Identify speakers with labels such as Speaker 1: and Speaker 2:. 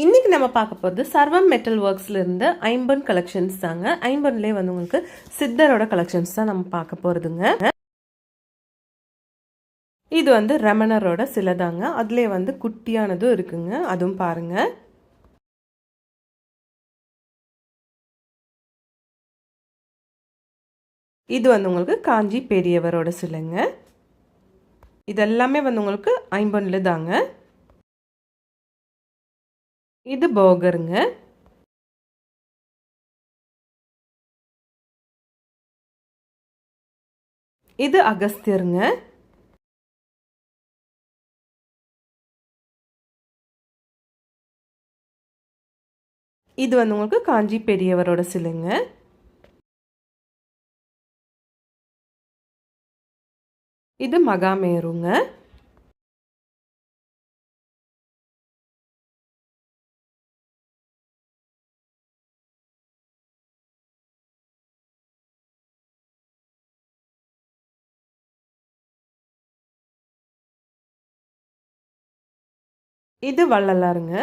Speaker 1: இன்றைக்கி நம்ம பார்க்க போகிறது சர்வம் மெட்டல் ஒர்க்ஸில் இருந்து ஐம்பொன் கலெக்ஷன்ஸ் தாங்க. ஐம்பொன்லேயே வந்து உங்களுக்கு சித்தரோட கலெக்ஷன்ஸ் தான் நம்ம பார்க்க போகிறதுங்க. இது வந்து ரமணரோட சிலை தாங்க. அதுலேயே வந்து குட்டியானதும் இருக்குங்க, அதுவும் பாருங்க. இது வந்து உங்களுக்கு காஞ்சி பெரியவரோட சிலைங்க. இதெல்லாமே வந்து உங்களுக்கு ஐம்பொன்ல தாங்க. இது போகருங்க. இது அகஸ்தியருங்க. இது வந்து உங்களுக்கு காஞ்சி பெரியவரோட சிலைங்க. இது மகாமேருங்க. இது வள்ளலாருங்க.